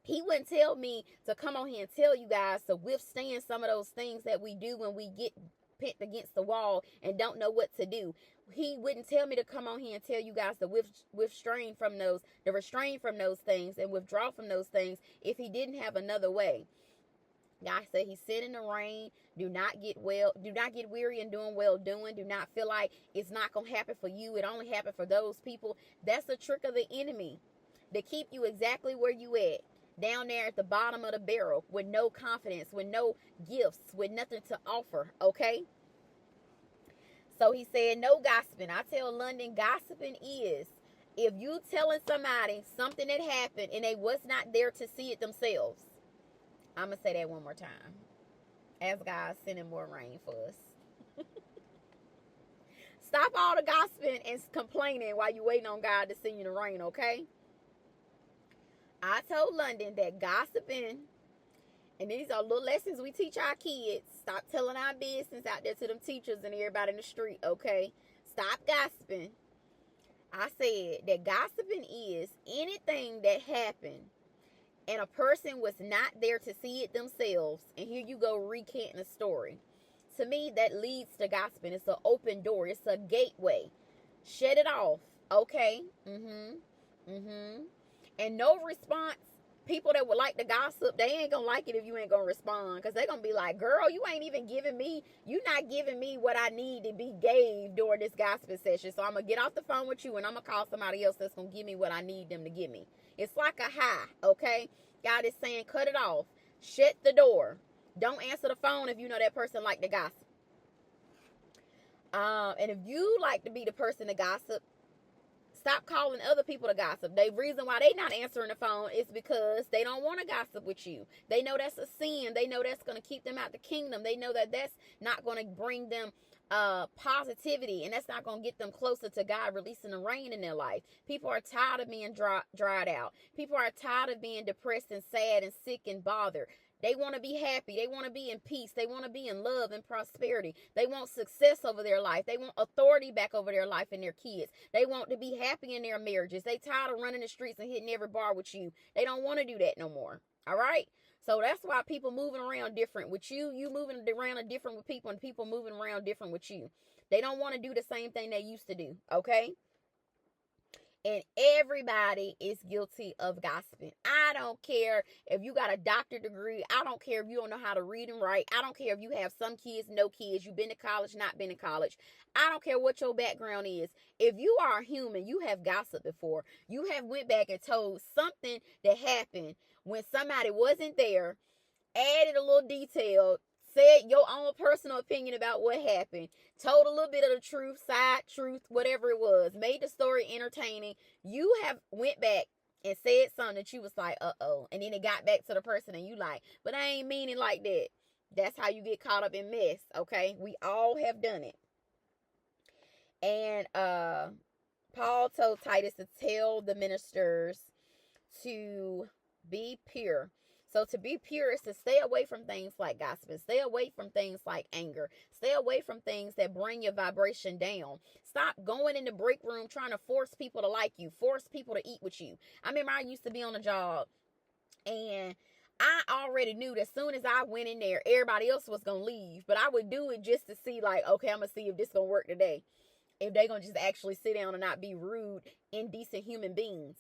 He wouldn't tell me to come on here and tell you guys to withstand some of those things that we do when we get pinned against the wall and don't know what to do. He wouldn't tell me to come on here and tell you guys to restrain from those things and withdraw from those things if he didn't have another way. God said he's sending the rain. Do not get weary in doing well doing. Do not feel like it's not going to happen for you. It only happened for those people. That's a trick of the enemy to keep you exactly where you at. Down there at the bottom of the barrel with no confidence, with no gifts, with nothing to offer, okay? So he said, no gossiping. I tell London, gossiping is if you telling somebody something that happened and they was not there to see it themselves. I'm going to say that one more time. As God sending more rain for us. Stop all the gossiping and complaining while you're waiting on God to send you the rain, okay? I told London that gossiping, and these are little lessons we teach our kids. Stop telling our business out there to them teachers and everybody in the street, okay? Stop gossiping. I said that gossiping is anything that happened and a person was not there to see it themselves, and here you go recanting a story. To me, that leads to gossiping. It's an open door. It's a gateway. Shut it off, okay? And no response. People that would like to gossip, they ain't gonna like it if you ain't gonna respond, because they're gonna be like, girl, you ain't even giving me, you not giving me what I need to be gave during this gossip session. So I'm gonna get off the phone with you and I'm gonna call somebody else that's gonna give me what I need them to give me. It's like a high, okay? God is saying cut it off. Shut the door. Don't answer the phone if you know that person like to gossip. And if you like to be the person to gossip, Stop calling other people to gossip. The reason why they not answering the phone is because they don't want to gossip with you. They know that's a sin. They know that's going to keep them out the kingdom. They know that that's not going to bring them positivity, and that's not going to get them closer to God releasing the rain in their life. People are tired of being dried out. People are tired of being depressed and sad and sick and bothered. They want to be happy. They want to be in peace. They want to be in love and prosperity. They want success over their life. They want authority back over their life and their kids. They want to be happy in their marriages. They tired of running the streets and hitting every bar with you. They don't want to do that no more. All right? So that's why people moving around different with you. You moving around different with people, and people moving around different with you. They don't want to do the same thing they used to do. Okay? And everybody is guilty of gossiping. I don't care if you got a doctorate degree. I don't care if you don't know how to read and write. I don't care if you have some kids, no kids. You've been to college, not been to college. I don't care what your background is. If you are a human, you have gossiped before. You have went back and told something that happened when somebody wasn't there, added a little detail, said your own personal opinion about what happened, told a little bit of the truth, side truth, whatever it was, made the story entertaining. You have went back and said something that you was like, uh-oh. And then it got back to the person and you like, but I ain't mean it like that. That's how you get caught up in mess, okay? We all have done it. And Paul told Titus to tell the ministers to be pure. So to be pure is to stay away from things like gossiping. Stay away from things like anger. Stay away from things that bring your vibration down. Stop going in the break room trying to force people to like you. Force people to eat with you. I remember I used to be on a job, and I already knew that as soon as I went in there, everybody else was going to leave. But I would do it just to see, like, okay, I'm going to see if this going to work today. If they're going to just actually sit down and not be rude, indecent human beings.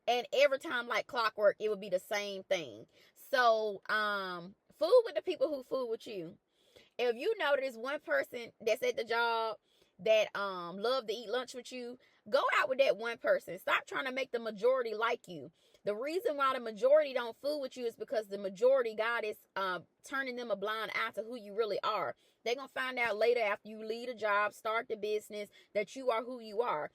And every time, like clockwork, it would be the same thing. So, fool with the people who fool with you. If you know that there's one person that's at the job that love to eat lunch with you, go out with that one person. Stop trying to make the majority like you. The reason why the majority don't fool with you is because the majority, God is turning them a blind eye to who you really are. They're going to find out later after you leave a job, start the business, that you are who you are.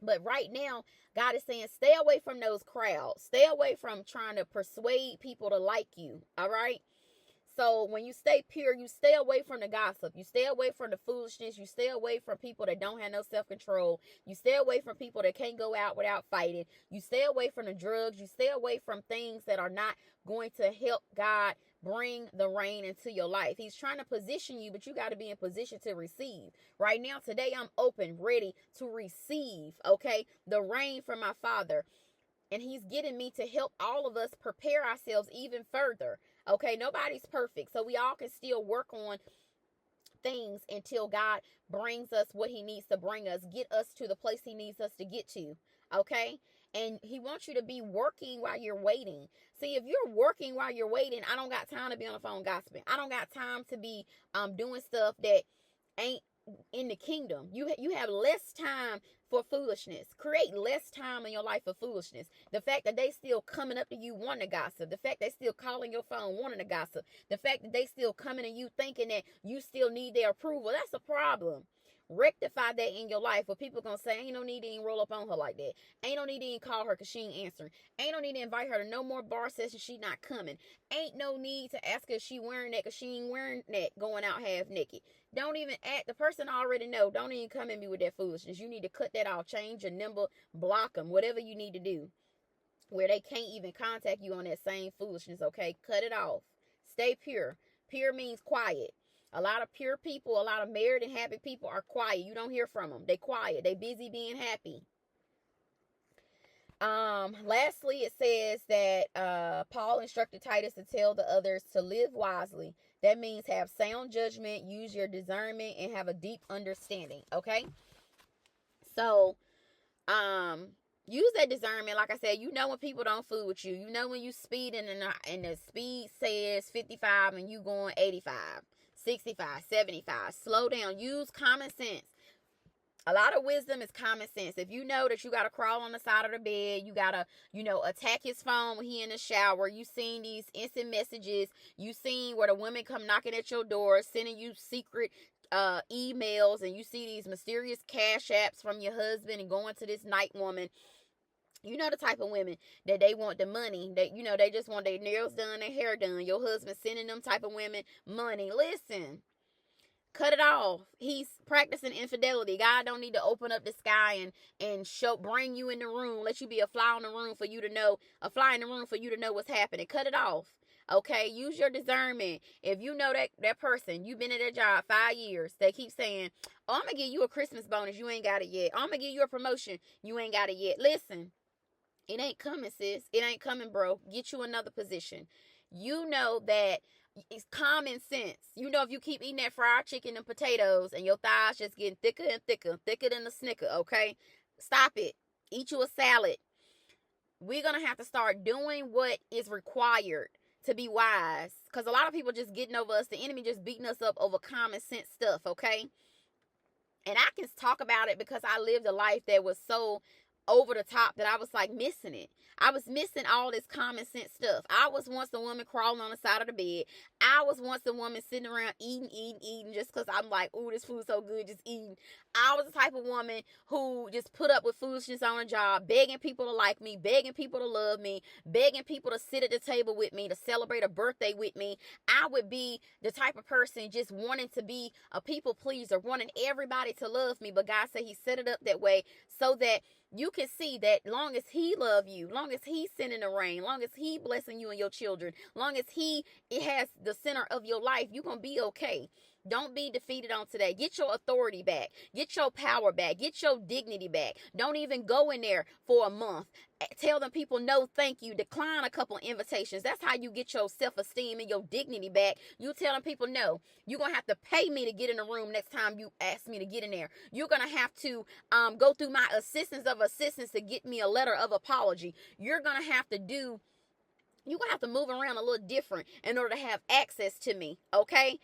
But right now, God is saying, stay away from those crowds. Stay away from trying to persuade people to like you. All right? So when you stay pure, you stay away from the gossip. You stay away from the foolishness. You stay away from people that don't have no self-control. You stay away from people that can't go out without fighting. You stay away from the drugs. You stay away from things that are not going to help God bring the rain into your life. He's trying to position you, but you got to be in position to receive. Right now, today, I'm open, ready to receive, okay, the rain from my Father. And he's getting me to help all of us prepare ourselves even further. Okay, nobody's perfect. So we all can still work on things until God brings us what he needs to bring us, get us to the place he needs us to get to. Okay? And he wants you to be working while you're waiting. See, if you're working while you're waiting, I don't got time to be on the phone gossiping. I don't got time to be doing stuff that ain't in the kingdom. You have less time for foolishness. Create less time in your life for foolishness. The fact that they still coming up to you wanting to gossip. The fact they still calling your phone wanting to gossip. The fact that they still coming to you thinking that you still need their approval. That's a problem. Rectify that in your life where people gonna say, ain't no need to even roll up on her like that. Ain't no need to even call her because she ain't answering. Ain't no need to invite her to no more bar sessions. She not coming. Ain't no need to ask her if she wearing that because she ain't wearing that going out half naked. Don't even act. The person already know. Don't even come at me with that foolishness. You need to cut that off. Change your number. Block them. Whatever you need to do. Where they can't even contact you on that same foolishness, okay? Cut it off. Stay pure. Pure means quiet. A lot of pure people, a lot of married and happy people are quiet. You don't hear from them. They quiet. They busy being happy. Lastly, it says that Paul instructed Titus to tell the others to live wisely. That means have sound judgment, use your discernment, and have a deep understanding. Okay? So, use that discernment. Like I said, you know when people don't fool with you. You know when you speeding and the speed says 55 and you going 85, 65, 75. Slow down. Use common sense. A lot of wisdom is common sense. If you know that you got to crawl on the side of the bed, you got to, attack his phone when he in the shower. You seen these instant messages. You seen where the women come knocking at your door, sending you secret emails and you see these mysterious cash apps from your husband and going to this night woman, you know the type of women that they want the money. That, you know, they just want their nails done, their hair done. Your husband sending them type of women money. Listen, cut it off. He's practicing infidelity. God don't need to open up the sky and bring you in the room, let you be a fly in the room for you to know, what's happening. Cut it off. Okay, use your discernment. If you know that person, you've been at that job 5 years, they keep saying, oh, I'm gonna give you a Christmas bonus, you ain't got it yet. Oh, I'm gonna give you a promotion, you ain't got it yet. Listen, it ain't coming, sis. It ain't coming, bro. Get you another position. You know that it's common sense. You know, if you keep eating that fried chicken and potatoes and your thighs just getting thicker and thicker than a Snicker, okay? Stop it. Eat you a salad. We're going to have to start doing what is required to be wise. Because a lot of people just getting over us. The enemy just beating us up over common sense stuff, okay? And I can talk about it because I lived a life that was so over the top that I was like missing it. I was missing all this common sense stuff. I was once a woman crawling on the side of the bed. I was once a woman sitting around eating just because I'm like, ooh, this food's so good, just eating. I was the type of woman who just put up with foolishness on a job, begging people to like me, begging people to love me, begging people to sit at the table with me, to celebrate a birthday with me. I would be the type of person just wanting to be a people pleaser, wanting everybody to love me. But God said he set it up that way so that you can see that long as he love you, long as he's sending the rain, long as he blessing you and your children, long as it has the center of your life, you're going to be okay. Don't be defeated on today. Get your authority back. Get your power back. Get your dignity back. Don't even go in there for a month. Tell them people no thank you. Decline a couple invitations. That's how you get your self-esteem and your dignity back. You tell them people no. You're going to have to pay me to get in the room next time you ask me to get in there. You're going to have to go through my assistance to get me a letter of apology. You're going to have to move around a little different in order to have access to me, okay?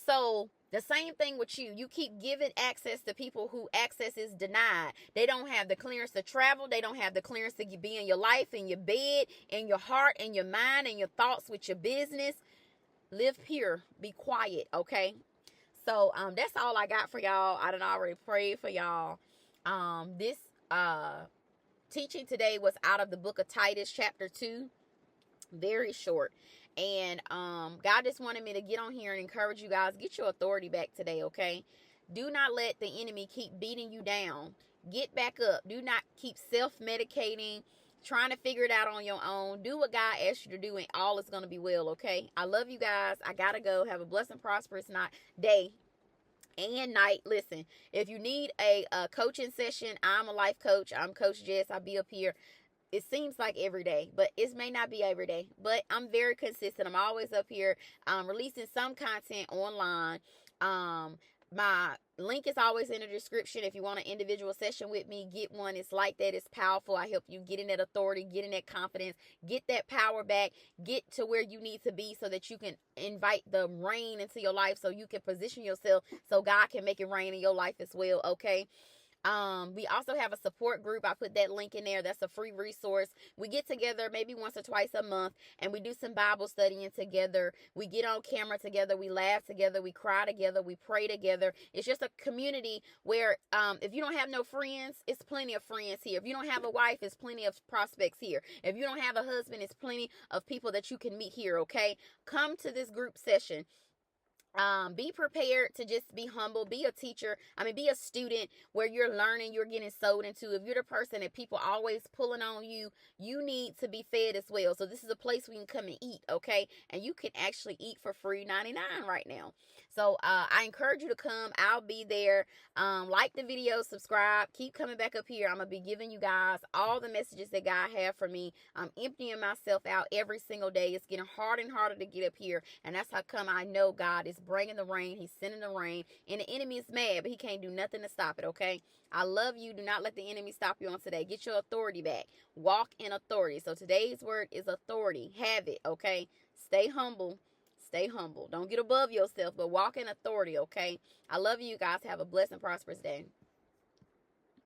So the same thing with you. You keep giving access to people who access is denied. They don't have the clearance to travel. They don't have the clearance to be in your life, in your bed, in your heart, in your mind, in your thoughts, with your business. Live pure. Be quiet, okay? So that's all I got for y'all. I done already prayed for y'all. This teaching today was out of the book of Titus, chapter 2. Very short. And God just wanted me to get on here and encourage you guys. Get your authority back today, okay? Do not let the enemy keep beating you down. Get back up. Do not keep self-medicating, trying to figure it out on your own. Do what God asked you to do, and all is going to be well, okay? I love you guys. I got to go. Have a blessed and prosperous day and night. Listen, if you need a coaching session, I'm a life coach. I'm Coach Jess. I'll be up here. It seems like every day, but it may not be every day. But I'm very consistent. I'm always up here releasing some content online. My link is always in the description. If you want an individual session with me, get one. It's like that. It's powerful. I help you get in that authority, get in that confidence, get that power back, get to where you need to be so that you can invite the rain into your life, so you can position yourself so God can make it rain in your life as well, okay? We also have a support group. I put that link in there. That's a free resource. We get together maybe once or twice a month and we do some Bible studying together. We get on camera together. We laugh together. We cry together. We pray together. It's just a community where if you don't have no friends, it's plenty of friends here. If you don't have a wife, it's plenty of prospects here. If you don't have a husband, it's plenty of people that you can meet here, okay? Come to this group session. Be prepared to just be humble, be a teacher. Be a student where you're learning, you're getting sold into. If you're the person that people always pulling on you, you need to be fed as well. So this is a place where you can come and eat, okay? And you can actually eat for free $99 right now. So I encourage you to come. I'll be there. Like the video, subscribe, keep coming back up here. I'm going to be giving you guys all the messages that God have for me. I'm emptying myself out every single day. It's getting harder and harder to get up here. And that's how come I know God is bringing the rain. He's sending the rain. And the enemy is mad, but he can't do nothing to stop it, okay? I love you. Do not let the enemy stop you on today. Get your authority back. Walk in authority. So today's word is authority. Have it, okay? Stay humble. Stay humble. Don't get above yourself, but walk in authority, okay? I love you guys. Have a blessed and prosperous day.